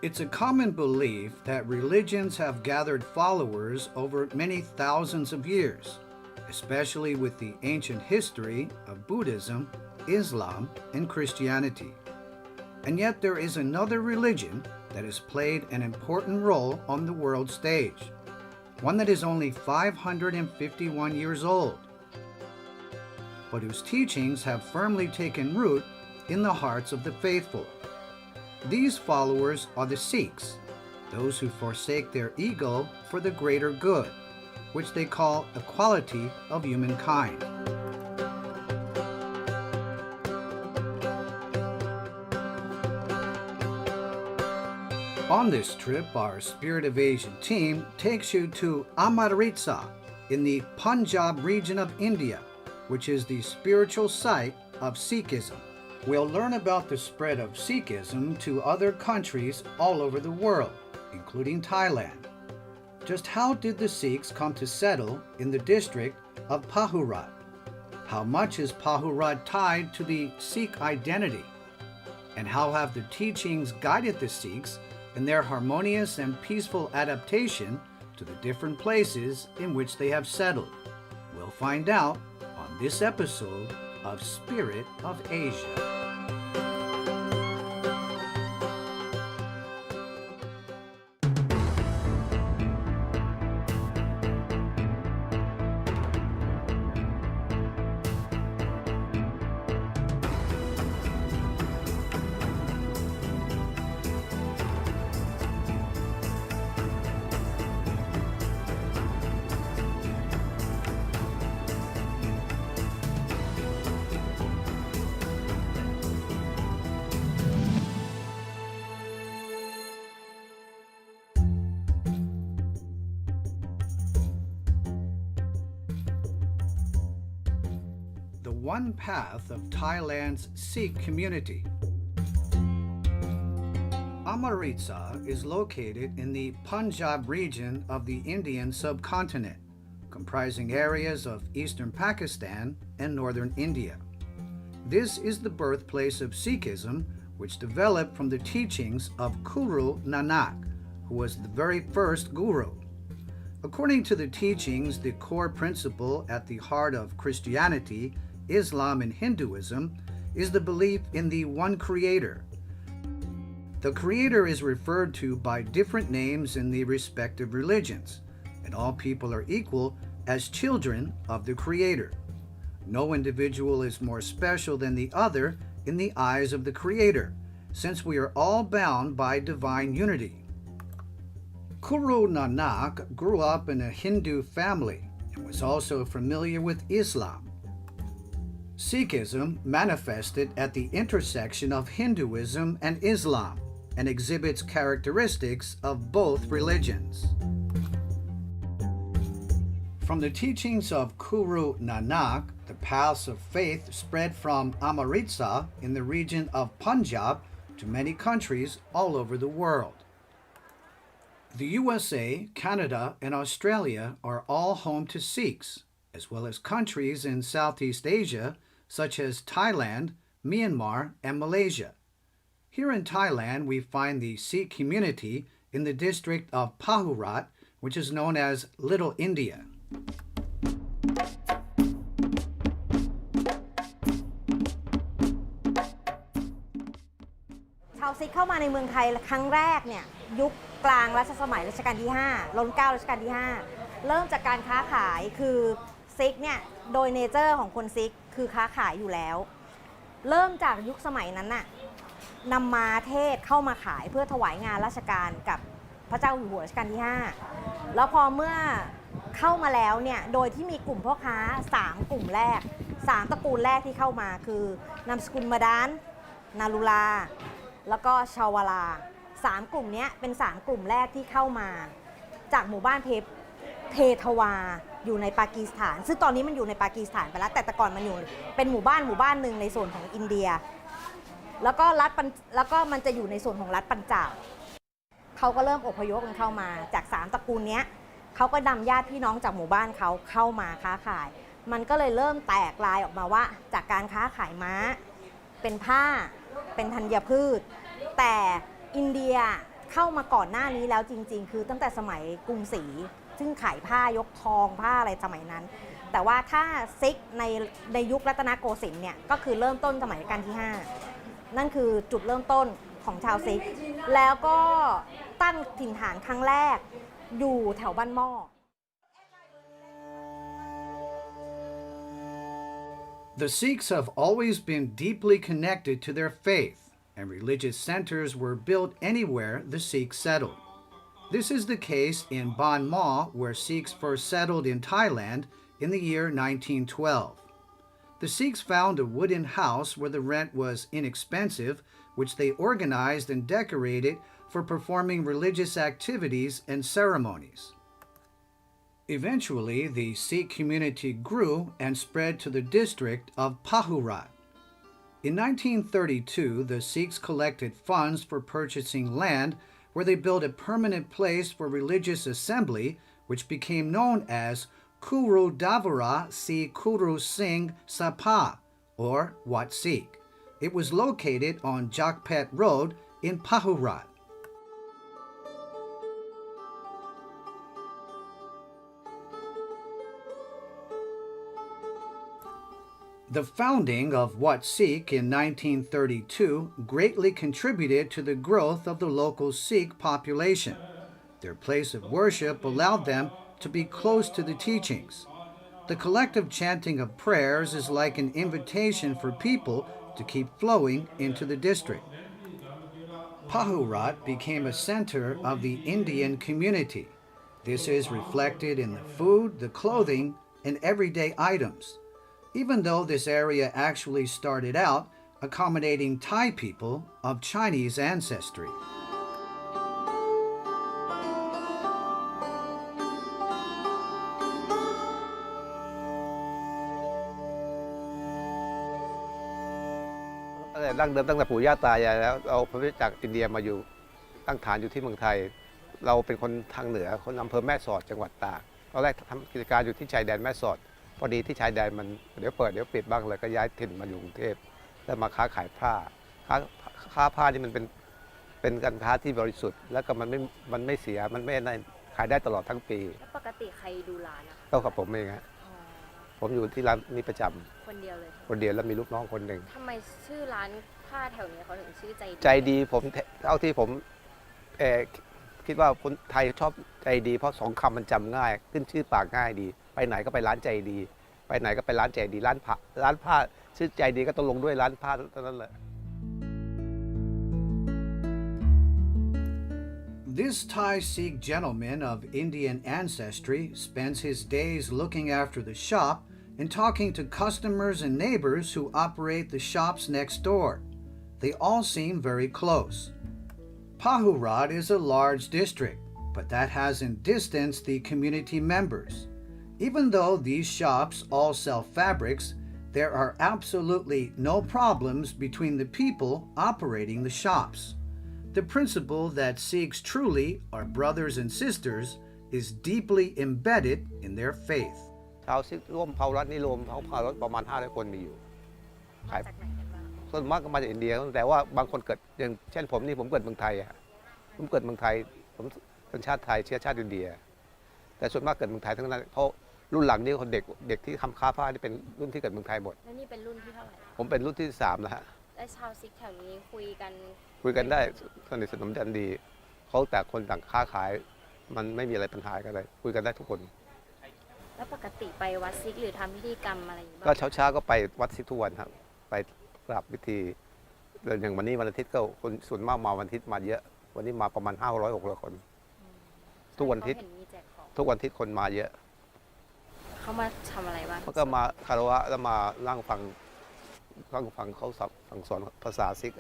It's a common belief that religions have gathered followers over many thousands of years, especially with the ancient history of Buddhism, Islam, and Christianity. And yet there is another religion that has played an important role on the world stage, one that is only 551 years old, but whose teachings have firmly taken root in the hearts of the faithful. These followers are the Sikhs, those who forsake their ego for the greater good, which they call equality of humankind. On this trip, our Spirit of Asia team takes you to Amritsar in the Punjab region of India, which is the spiritual site of Sikhism. We'll learn about the spread of Sikhism to other countries all over the world, including Thailand. Just how did the Sikhs come to settle in the district of Pahurat? How much is Pahurat tied to the Sikh identity? And how have the teachings guided the Sikhs in their harmonious and peaceful adaptation to the different places in which they have settled? We'll find out on this episode of Spirit of Asia. One path of Thailand's Sikh community. Amritsar is located in the Punjab region of the Indian subcontinent, comprising areas of eastern Pakistan and northern India. This is the birthplace of Sikhism, which developed from the teachings of Guru Nanak, who was the very first guru. According to the teachings, the core principle at the heart of Christianity, Islam, and Hinduism is the belief in the one creator. The creator is referred to by different names in the respective religions, and all people are equal as children of the creator. No individual is more special than the other in the eyes of the creator, since we are all bound by divine unity. Guru Nanak grew up in a Hindu family and was also familiar with Islam. Sikhism manifested at the intersection of Hinduism and Islam and exhibits characteristics of both religions. From the teachings of Guru Nanak, the paths of faith spread from Amritsar in the region of Punjab to many countries all over the world. The USA, Canada, and Australia are all home to Sikhs, as well as countries in Southeast Asia such as Thailand, Myanmar, and Malaysia. Here in Thailand, we find the Sikh community in the district of Pahurat, which is known as Little India. ชาวซิกเข้ามาในเมืองไทยครั้งแรกเนี่ยยุคกลางรัชสมัยรัชกาลที่5รัชกาลที่ 5 รัชกาลที่ 5เริ่มจากการค้าขายคือซิกเนี่ยโดยเนเจอร์ของคนซิกคือค้าขายอยู่แล้วเริ่มจากยุคสมัยนั้นน่ะนำม้าเทศเข้ามาขายเพื่อถวายงานราชการกับพระเจ้าอยู่หัวรัชกาลที่ 5แล้วพอเมื่อเข้ามาแล้วเนี่ยโดยที่มีกลุ่มพ่อค้า3กลุ่มแรก3ตระกูลแรกที่เข้ามาคือนามสกุลมาดานนาลุลาแล้วก็ชาวลา3กลุ่มนี้เป็น3กลุ่มแรกที่เข้ามาจากหมู่บ้านเพทวาอยู่ในปากีสถานซึ่งตอนนี้มันอยู่ในปากีสถานไปแล้วแต่ก่อนมันอยู่เป็นหมู่บ้านหนึ่งในส่วนของอินเดียแล้วก็มันจะอยู่ในส่วนของรัฐปัญจาบเขาก็เริ่มอพยพกันเข้ามาจาก3ตระกูลนี้เขาก็นำญาติพี่น้องจากหมู่บ้านเขาเข้ามาค้าขายมันก็เลยเริ่มแตกลายออกมาว่าจากการค้าขายม้าเป็นผ้าเป็นธัญพืชแต่อินเดีย เข้ามาก่อนหน้านี้แล้วจริงๆคือตั้งแต่สมัยกรุงศรีซึ่งขายผ้ายกทองผ้าอะไรสมัยนั้นแต่ว่าถ้าซิกในยุครัตนโกสินทร์เนี่ยก็คือเริ่มต้นสมัยรัชกาลที่ 5นั่นคือจุดเริ่มต้นของชาวซิกแล้วก็ตั้งถิ่นฐานครั้งแรกอยู่แถวบ้านหม้อ The Sikhs have always been deeply connected to their faith, and religious centers were built anywhere the Sikhs settled. This is the case in Ban Ma, where Sikhs first settled in Thailand in the year 1912. The Sikhs found a wooden house where the rent was inexpensive, which they organized and decorated for performing religious activities and ceremonies. Eventually, the Sikh community grew and spread to the district of Pahurat. In 1932, the Sikhs collected funds for purchasing land where they built a permanent place for religious assembly, which became known as Gurdwara Si Guru Singh Sabha, or Wat Sikh. It was located on Jakpet Road in Pahurat. The founding of Wat Sikh in 1932 greatly contributed to the growth of the local Sikh population. Their place of worship allowed them to be close to the teachings. The collective chanting of prayers is like an invitation for people to keep flowing into the district. Pahurat became a center of the Indian community. This is reflected in the food, the clothing, and everyday items. Even though this area actually started out accommodating Thai people of Chinese ancestry. Long ดั้งเดิมตั้งแต่ปู่ย่าตายายแล้วเราพบจากอินเดียมาอยู่ตั้งฐานอยู่ที่เมืองไทยเราเป็นคนทางเหนือคนอำเภอแม่สอดจังหวัดตากตอนแรกทำกิจการอยู่ที่ชายแดนแม่สอดพอดีที่ชายแดนมันเดี๋ยวเปิดเดี๋ยวปิดบ้างเลยก็ย้ายถิ่นมาอยู่กรุงเทพแล้วมาค้าขายผ้าค้าผ้านี่มันเป็นการค้าที่บริสุทธิ์แล้วก็มันไม่เสียมันไม่ได้ขายได้ตลอดทั้งปีแล้วปกติใครดูร้านอะก็กับผมเองฮะผมอยู่ที่ร้านนี้ประจำคนเดียวเลยคนเดียวแล้วมีลูกน้องคนหนึ่งทำไมชื่อร้านผ้าแถวนี้เขาถึงชื่อใจดีผมเท่าที่ผมคิดว่าคนไทยชอบใจดีเพราะสองคำมันจำง่ายขึ้นชื่อปากง่ายดีไปไหนก็ไปร้านใจดีไปไหนก็ไปร้านใจดีร้านผ้าชื่อใจดีก็ต้องลงด้วยร้านผ้าเท่านั้นแหละ This Thai Sikh gentleman of Indian ancestry spends his days looking after the shop and talking to customers and neighbors who operate the shops next door. They all seem very close. Pahurat is a large district, but that hasn't distanced the community members. Even though these shops all sell fabrics, there are absolutely no problems between the people operating the shops. The principle that Sikhs truly are brothers and sisters is deeply embedded in their faith. ชาวซิกร่วมเผ่ารัฐนี่รวมเผ่ารัฐประมาณ500 คนมีอยู่ขายจากไหนกันบ้างส่วนมากก็มาจากอินเดียแต่ว่าบางคนเกิดอย่างเช่นผมนี่ผมเกิดเมืองไทยผมเกิดเมืองไทยผมเป็นชาติไทยเชื้อชาติอินเดียแต่ส่วนมากเกิดเมืองไทยทั้งนั้นเพราะรุ่นหลังนี่คนเด็กที่ทำค้าผ้านี่เป็นรุ่นที่เกิดเมืองไทยหมดแล้วนี่เป็นรุ่นที่เท่าไหร่ผมเป็นรุ่นที่3แล้วฮะและชาวซิกแถวนี้คุยกันได้สนิทสนมกันดีเขาแต่คนต่างค้าขายมันไม่มีอะไรปัญหากันเลยคุยกันได้ทุกคนแล้วปกติไปวัดซิกหรือทำพิธีกรรมอะไรอย่างเงี้ยก็เช้าก็ไปวัดซิกทุกวันครับไปกราบพิธีอย่างวันนี้วันอาทิตย์ก็คนส่วนมากมาวันอาทิตย์มาเยอะวันนี้มาประมาณ500-600 คนทุกวันอาทิตย์คนมาเยอะเขามาทำอะไรบ้างเขาก็มาคารวะแล้วมานั่งฟังเขาสั่งสอนภาษาซิก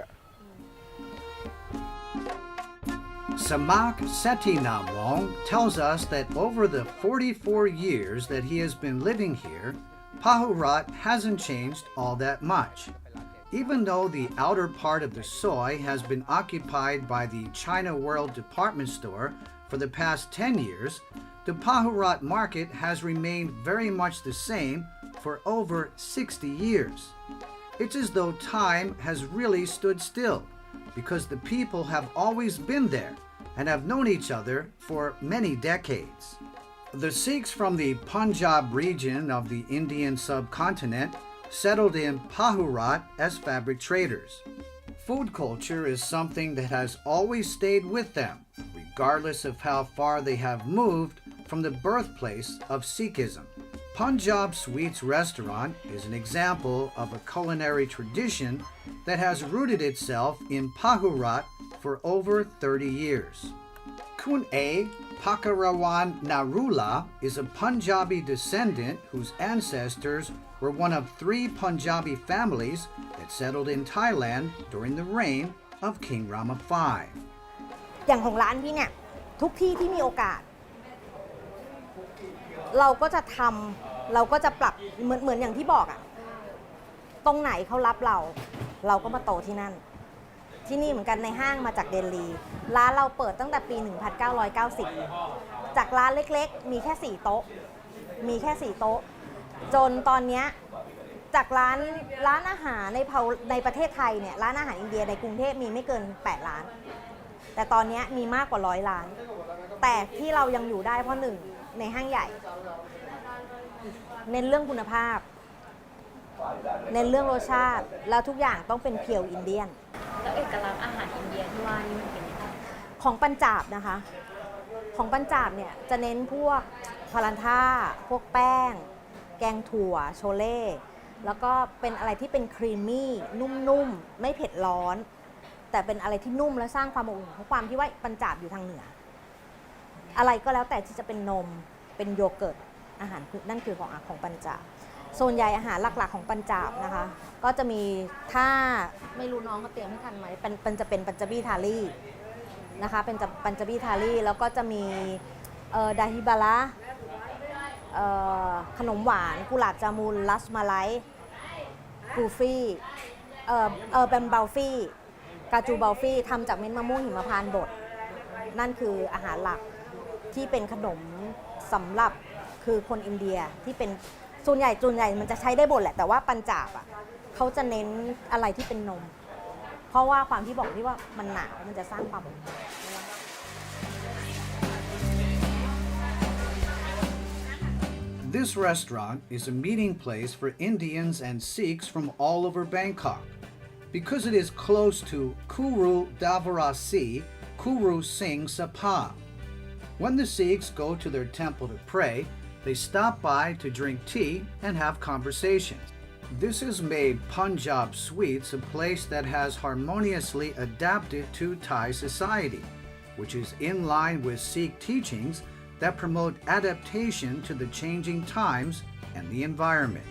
Samak Setinamwong tells us that over the 44 years that he has been living here, Pahurat hasn't changed all that much. Even though the outer part of the Soi has been occupied by the China World Department Store for the past 10 years, the Pahurat market has remained very much the same for over 60 years. It's as though time has really stood still, because the people have always been there, and have known each other for many decades. The Sikhs from the Punjab region of the Indian subcontinent settled in Pahurat as fabric traders. Food culture is something that has always stayed with them, regardless of how far they have moved from the birthplace of Sikhism. Punjab Sweets Restaurant is an example of a culinary tradition that has rooted itself in Pahurat for over 30 years. Kun A. Pakarawan Narula is a Punjabi descendant whose ancestors were one of 3 Punjabi families that settled in Thailand during the reign of King Rama V. อย่างของร้านพี่เนี่ยทุกที่ที่มีโอกาส เราก็จะทำเราก็จะปรับเหมือนอย่างที่บอกอะตรงไหนเขารับเราก็มาโตที่นั่น ที่นี่เหมือนกันในห้างมาจากเดลีร้านเราเปิดตั้งแต่ปี 1990 จากร้านเล็กๆมีแค่4โต๊ะจนตอนนี้จากร้านอาหารในประเทศไทยเนี่ยร้านอาหารอินเดียในกรุงเทพมีไม่เกิน8ร้านแต่ตอนนี้มีมากกว่า100ร้านแต่ที่เรายังอยู่ได้เพราะ1ในห้างใหญ่เน้นเรื่องคุณภาพเน้นเรื่องรสชาติแล้วทุกอย่างต้องเป็นเพียวอินเดียนแล้วเอกลักษณ์อาหารอินเดียที่ว่านี่มันเป็นยังไงของปัญจาบนะคะของปัญจาบเนี่ยจะเน้นพวกพารันท่าพวกแป้งแกงถั่วโชเล่แล้วก็เป็นอะไรที่เป็นครีมมี่นุ่มๆไม่เผ็ดร้อนแต่เป็นอะไรที่นุ่มและสร้างความอบอุ่นเพราะความที่ว่าปัญจาบอยู่ทางเหนืออะไรก็แล้วแต่ที่จะเป็นนมเป็นโยเกิร์ตอาหารนั่นคือของปัญจาบส่วนใหญ่อาหารหลักๆของปัญจาบนะคะก็จะมีถ้าไม่รู้น้องเขาเตรียมให้ทันไหมเป็นจะเป็นปัญจบีทาลีนะคะเป็นปัญจบีทาลีแล้วก็จะมีดาฮิบาระขนมหวานกุหลาบจามุนลัสมาไลกูฟี่เป็นบัลฟี่กาจูบัลฟี่ทำจากเม็ดมะม่วงหิมพานต์บดนั่นคืออาหารหลักที่เป็นขนมสำหรับคือคนอินเดียที่เป็นส่วนใหญ่มันจะใช้ได้บดแหละแต่ว่าปัญจาบอ่ะเขาจะเน้นอะไรที่เป็นนมเพราะว่าความที่บอกที่ว่ามันหนาวมันจะสร้างความอบอุ่น This restaurant is a meeting place for Indians and Sikhs from all over Bangkok. Because it is close to Gurdwara, Guru Singh Sabha. When the Sikhs go to their temple to pray, they stop by to drink tea and have conversations. This has made Punjab Sweets a place that has harmoniously adapted to Thai society, which is in line with Sikh teachings that promote adaptation to the changing times and the environment.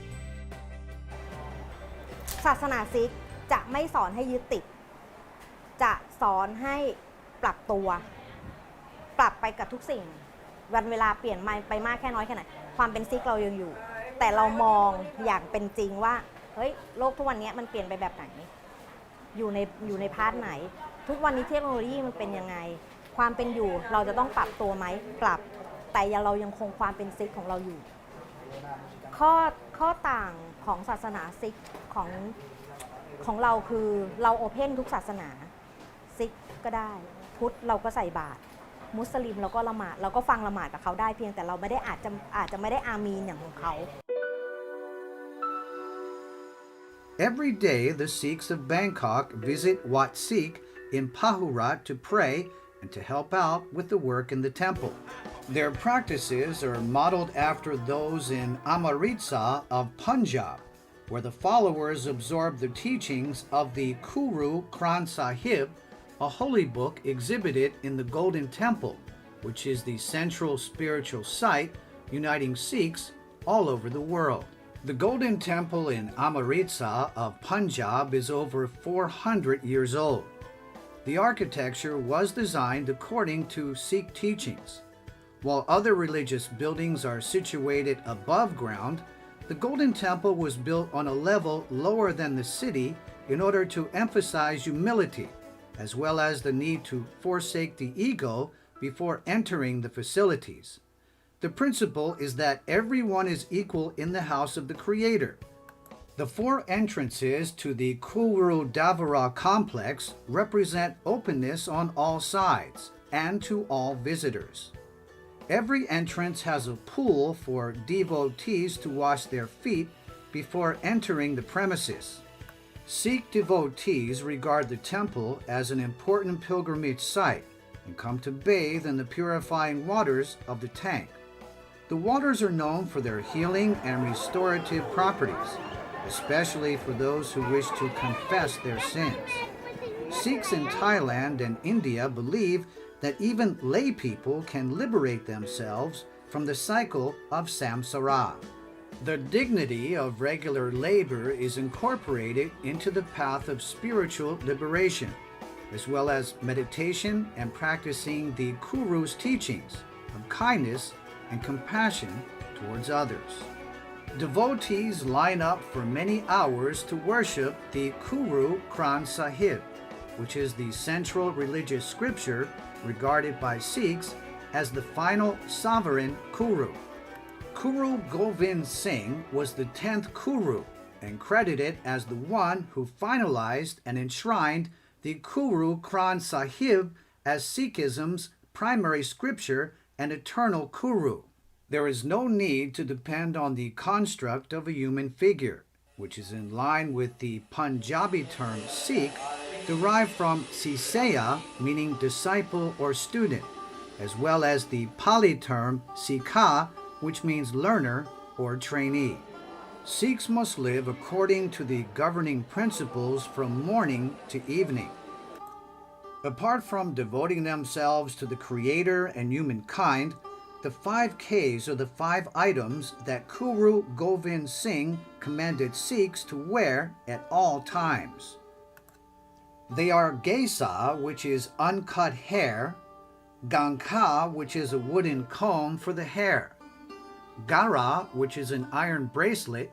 ศาสนาซิกจะไม่สอนให้ยึดติดจะสอนให้ปรับตัวปรับไปกับทุกสิ่งวันเวลาเปลี่ยนไปมากแค่น้อยแค่ไหนความเป็นซิกเรายังอยู่แต่เรามองอย่างเป็นจริงว่าเฮ้ยโลกทุกวันนี้มันเปลี่ยนไปแบบไหนอยู่ในพาร์ทไหนทุกวันนี้เทคโนโลยีมันเป็นยังไงความเป็นอยู่เราจะต้องปรับตัวไหมปรับแต่เรายังคงความเป็นซิกของเราอยู่ข้อต่างของศาสนาซิกของเราคือเราโอเพ่นทุกศาสนาซิกก็ได้พุทธเราก็ใส่บาตรมุสลิมเราก็ละหมาดเราก็ฟังละหมาดกับเขาได้เพียงแต่เราไม่ได้อาจจะไม่ได้อามีนอย่างของเขา Every day, the Sikhs of Bangkok visit Wat Sikh in Pahurat to pray and to help out with the work in the temple. Their practices are modeled after those in Amritsar of Punjab, where the followers absorb the teachings of the Guru Granth Sahib, a holy book exhibited in the Golden Temple, which is the central spiritual site uniting Sikhs all over the world. The Golden Temple in Amritsar of Punjab is over 400 years old. The architecture was designed according to Sikh teachings. While other religious buildings are situated above ground, the Golden Temple was built on a level lower than the city in order to emphasize humility, as well as the need to forsake the ego before entering the facilities. The principle is that everyone is equal in the house of the Creator. The four entrances to the Gurdwara complex represent openness on all sides, and to all visitors. Every entrance has a pool for devotees to wash their feet before entering the premises. Sikh devotees regard the temple as an important pilgrimage site and come to bathe in the purifying waters of the tank. The waters are known for their healing and restorative properties, especially for those who wish to confess their sins. Sikhs in Thailand and India believe that even lay people can liberate themselves from the cycle of samsara. The dignity of regular labor is incorporated into the path of spiritual liberation, as well as meditation and practicing the Guru's teachings of kindness and compassion towards others. Devotees line up for many hours to worship the Guru Granth Sahib, which is the central religious scripture regarded by Sikhs as the final sovereign Guru. Guru Gobind Singh was the 10th Guru and credited as the one who finalized and enshrined the Guru Granth Sahib as Sikhism's primary scripture and eternal Guru. There is no need to depend on the construct of a human figure, which is in line with the Punjabi term Sikh, derived from Sisaya, meaning disciple or student, as well as the Pali term Sikha, which means learner or trainee. Sikhs must live according to the governing principles from morning to evening. Apart from devoting themselves to the Creator and humankind, the 5 Ks are the 5 items that Guru Gobind Singh commanded Sikhs to wear at all times. They are Gesa, which is uncut hair, Gankha, which is a wooden comb for the hair, Gara, which is an iron bracelet,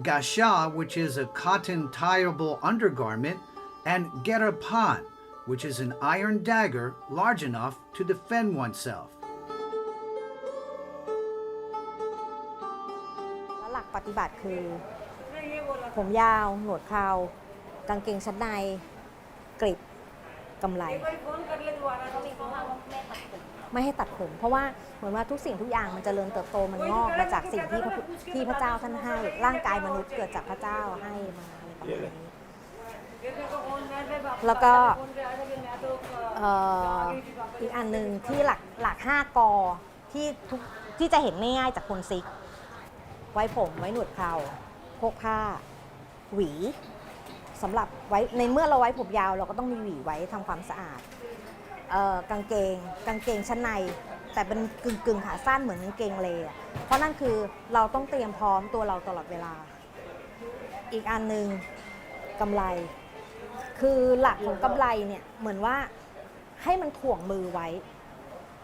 Gasha, which is a cotton tieable undergarment, and Gerapan, which is an iron dagger large enough to defend oneself. หลักปฏิบัติคือผมยาวหนวดเครากางเกงชั้นในกริบกำไลไม่ให้ตัดผมเพราะว่าเหมือนว่าทุกสิ่งทุกอย่างมันจเจริญเติบโตมันงอกมาจากสิ่งที่พระเจ้าท่านให้ร่างกายมนุษย์เกิดจากพระเจ้าให้มาอะไรประมาณนี้แล้วก็อีกอันหนึ่งที่หลัก5 กอที่จะเห็นง่ายๆจากคนซิกไว้ผมไว้หนวดเคราพกผ้าหวีสำหรับไว้ในเมื่อเราไว้ผมยาวเราก็ต้องมีหวีไว้ทำความสะอาดกางเกงชั้นในแต่เป็นกึ่งขาสั้นเหมือนกางเกงเลเพราะนั่นคือเราต้องเตรียมพร้อมตัวเราตลอดเวลาอีกอันนึงกำไลคือหลักของกำไลเนี่ยเหมือนว่าให้มันถ่วงมือไว้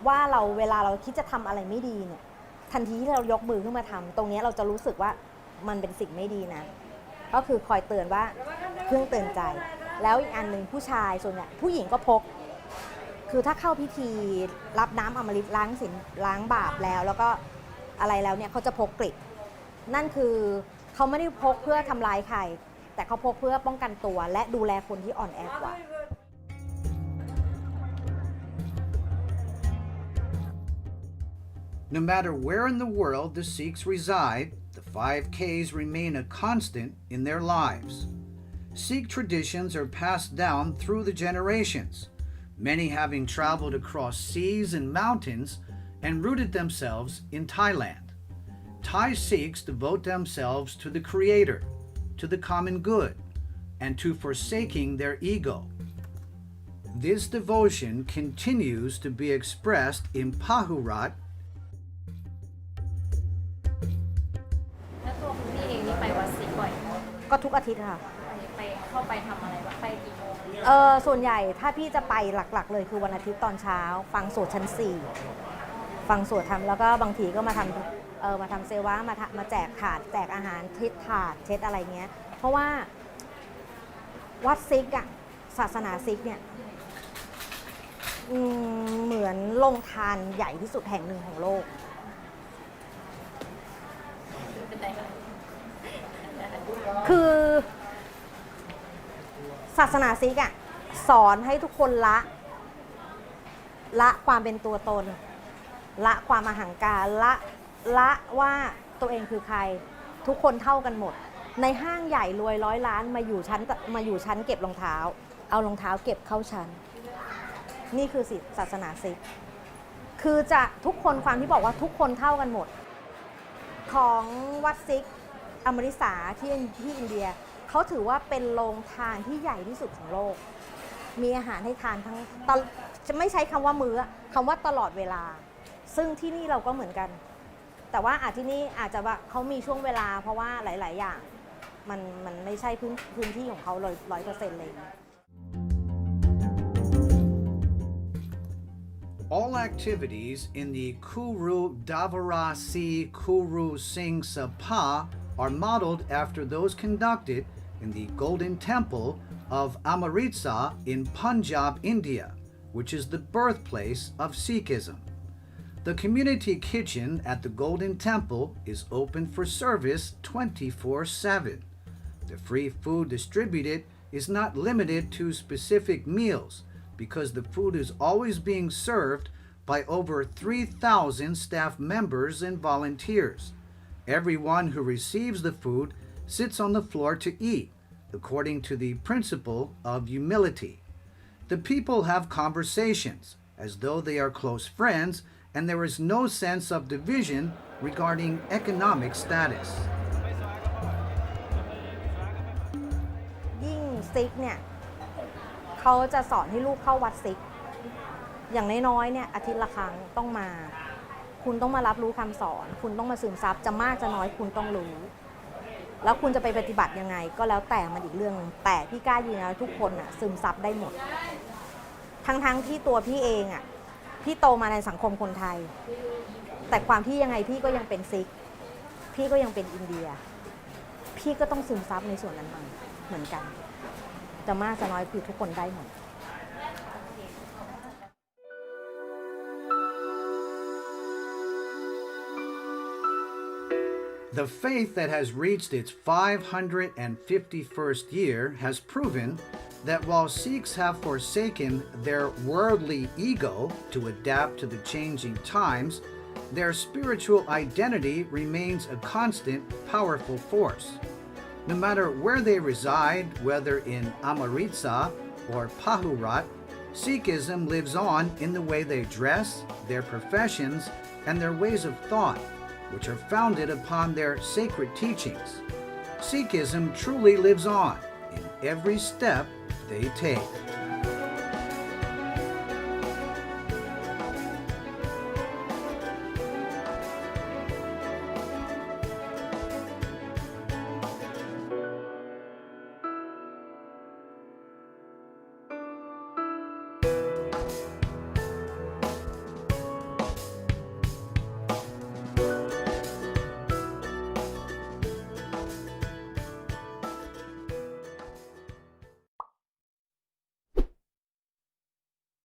ว่าเราเวลาเราคิดจะทำอะไรไม่ดีเนี่ยทันทีที่เรายกมือขึ้นมาทำตรงนี้เราจะรู้สึกว่ามันเป็นสิ่งไม่ดีนะก็คือคอยเตือนว่าเครื่องเตือนใจแล้วอีกอันหนึ่งผู้ชายส่วนใหญ่ผู้หญิงก็พกคือถ้าเข้าพิธีรับน้ำอมฤตล้างศีลล้างบาปแล้วก็อะไรแล้วเนี่ยเขาจะพกกริดนั่นคือเขาไม่ได้พกเพื่อทำลายใครแต่เขาพกเพื่อป้องกันตัวและดูแลคนที่อ่อนแอกว่า No matter where in the world the Sikhs reside, the 5 Ks remain a constant in their lives. Sikh traditions are passed down through the generations, many having traveled across seas and mountains and rooted themselves in Thailand. Thai Sikhs devote themselves to the Creator, to the common good, and to forsaking their ego. This devotion continues to be expressed in Pahurat. แล้วตัวคุณพี่เองนี่ไปวัดสิงห์บ่อย ก็ทุกอาทิตย์ค่ะ ไปเข้าไปทำอะไรบ้างไปกี่โมง ส่วนใหญ่ถ้าพี่จะไปหลักๆเลยคือวันอาทิตย์ตอนเช้าฟังสวดชั้น4ฟังสวดทำแล้วก็บางทีก็มาทำเซวะมาแจกถาดแจกอาหารทิศถาดเช็ดอะไรเงี้ยเพราะว่าวัดซิกอะศาสนาซิกเนี่ยเหมือนโรงทานใหญ่ที่สุดแห่งหนึ่งของโลกคือศาสนาซิกอะสอนให้ทุกคนละ ละความเป็นตัวตนละความอหังการละว่าตัวเองคือใครทุกคนเท่ากันหมดในห้างใหญ่รวย100 ล้านมาอยู่ชั้นเก็บรองเท้าเอารองเท้าเก็บเข้าชั้นนี่คือศาสนาซิกคือจะทุกคนความที่บอกว่าทุกคนเท่ากันหมดของวัดซิกอมฤตสาที่อินเดียเขาถือว่าเป็นโรงทานที่ใหญ่ที่สุดของโลกมีอาหารให้ทานทั้งจะไม่ใช้คำว่ามื้อคำว่าตลอดเวลาซึ่งที่นี่เราก็เหมือนกันแต่ว่าที่นี่อาจจะว่าเขามีช่วงเวลาเพราะว่าหลายๆอย่างมันไม่ใช่พื้นที่ของเขา100%เลย All activities in the Gurdwara Guru Singh Sabha are modeled after those conducted in the Golden Temple of Amritsar in Punjab, India, which is the birthplace of Sikhism. The community kitchen at the Golden Temple is open for service 24/7. The free food distributed is not limited to specific meals because the food is always being served by over 3,000 staff members and volunteers. Everyone who receives the food sits on the floor to eat, according to the principle of humility. The people have conversations as though they are close friends, and there is no sense of division regarding economic status. ยิ่งซิกเนี่ยเขาจะสอนให้ลูกเข้าวัดซิกอย่างน้อยๆเนี่ยอาทิตย์ละครั้งต้องมาคุณต้องมารับรู้คำสอนคุณต้องมาซึมซับจะมากจะน้อยคุณต้องรู้แล้วคุณจะไปปฏิบัติยังไงก็แล้วแต่มันอีกเรื่องนึงแต่พี่กล้ายืนยันว่าทุกคนน่ะซึมซับได้หมดทั้งที่ตัวพี่เองอ่ะพี่โตมาในสังคมคนไทยแต่ความที่ยังไงพี่ก็ยังเป็นซิกพี่ก็ยังเป็นอินเดียพี่ก็ต้องซึมซับในส่วนนั้นมาเหมือนกันจะมากจะน้อยคือทุกคนได้หมดThe faith that has reached its 551st year has proven that while Sikhs have forsaken their worldly ego to adapt to the changing times, their spiritual identity remains a constant, powerful force. No matter where they reside, whether in Amritsar or Pahurat, Sikhism lives on in the way they dress, their professions, and their ways of thought, which are founded upon their sacred teachings. Sikhism truly lives on in every step they take.